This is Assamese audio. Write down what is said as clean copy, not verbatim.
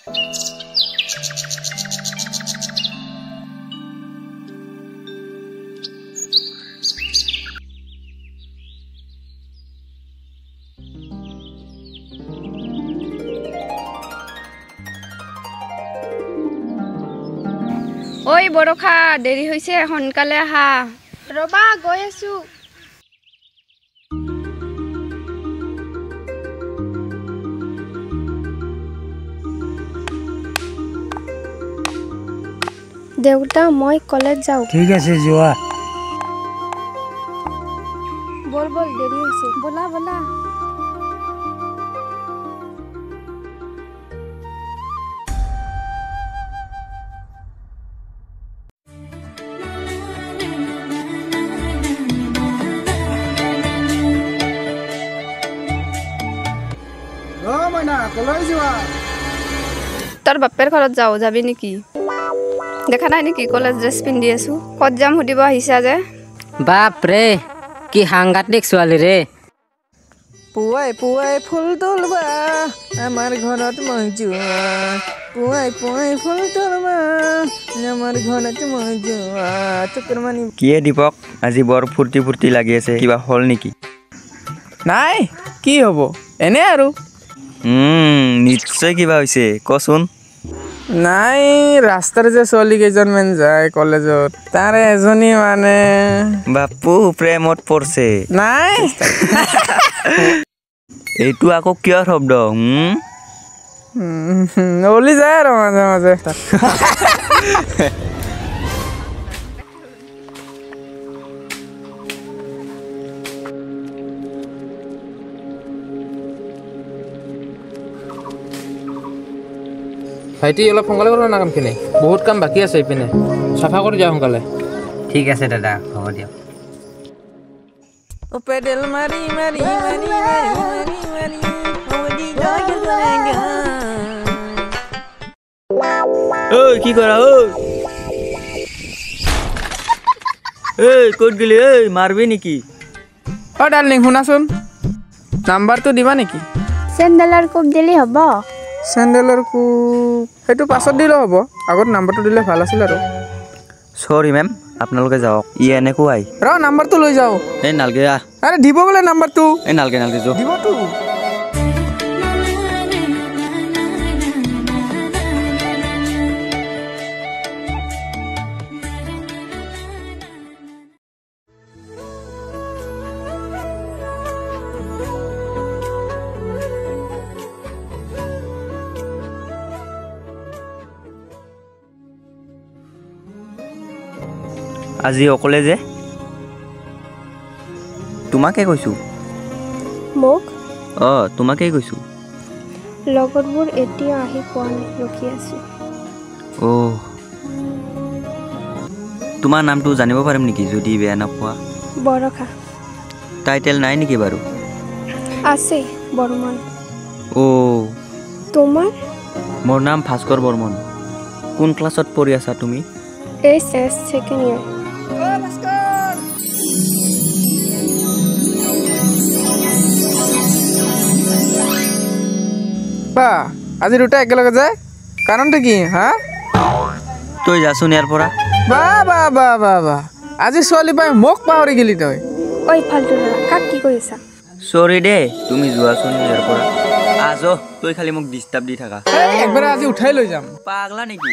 ওই বৰখা দেৰি হৈছে সোনকালে আহা ৰবা গৈ আছো দেউতা মই কলেজ যাও ঠিক আছে যোৱা বল বল দেৰি হৈছে বলা বলা তোৰ বাপেৰ ঘৰত যাও যাবি নেকি দেখা নাই নেকি কলেজ ড্ৰেছ পিন্ধি আছো ক'ত যাম সুধিব আহিছা যে বাপ ৰে কি সাংঘাতিক ছোৱালী ৰে পুৱাই পুৱাই ফুল তুলবা আমাৰ ঘৰত মই যোৱা পুৱাই পুৱাই ফুল তুলবা আমাৰ ঘৰত মই যোৱা তোৰ মানে কিয়ে দীপক আজি বৰ ফূৰ্তি ফূৰ্তি লাগি আছে কিবা হ'ল নেকি নাই কি হ'ব এনে আৰু নিশ্চয় কিবা হৈছে কচোন নাই ৰাস্তাৰ যে ছোৱালী কেইজনমান যায় কলেজত তাৰে এজনী মানে বাপু প্ৰেমত পৰিছে নাই এইটো আকৌ কিয় শব্দ ওলি যায় আৰু মাজে মাজে ভাইটি অলপ সোনকালে কৰিব না কামখিনি বহুত কাম বাকী আছে ইপিনে চাফা কৰি দিয়া সোনকালে ঠিক আছে দাদা হ'ব দিয়ক ও পেডেল মাৰি মাৰি মাৰি মাৰি মাৰি মাৰি ওদি যায় গলেগা ঐ কি কৰা ঐ ক'ত গলি ঐ মাৰবি নেকি অ ডাৰ্লিং শুনাচোন নাম্বাৰটো দিবা নেকি চেণ্ডেলৰ কোপ দিলি হ'ব চেণ্ডেলৰ কোপ সেইটো পাছত দিলেও হ'ব আগত নাম্বাৰটো দিলে ভাল আছিল আৰু চৰি মেম আপোনালোকে যাওক ই এনেকুৱাই ৰ নাম্বাৰটো লৈ যাওঁ এই নালগে আৰে দিব বোলে নাম্বাৰটো এই নালগে যোৱা দিবতো আজি অকলে যে তোমাকে কৈছোঁ মোক তোমাকেই কৈছোঁ লগৰবোৰ এতিয়া আহি পোৱা নাই ৰখি আছো তোমাৰ নামটো জানিব পাৰিম নেকি যদি বেয়া নোপোৱা বৰখা টাইটেল নাই নেকি বাৰু আছে বৰ্মন তোমাৰ মোৰ নাম ভাস্কৰ বৰ্মন কোন ক্লাছত পঢ়ি আছা তুমি এছ সেকেন্ড ইয়াৰ বা আজি দুটা একেলগে যায় কাৰণটো কি হা তই যাচোন ইয়াৰ পৰা বা বা বা বা বা আজি ছোৱালী পাই মোক পাহৰি গেলি তই ঐ ফালতু ল'ৰা কাক কি কৰিছা সৰি দে তুমি যোৱাচোন ইয়াৰ পৰা আজ তই খালি মোক ডিষ্টাৰ্ব দি থাকা একবাৰে আজি উঠাই লৈ যাম পাগলা নেকি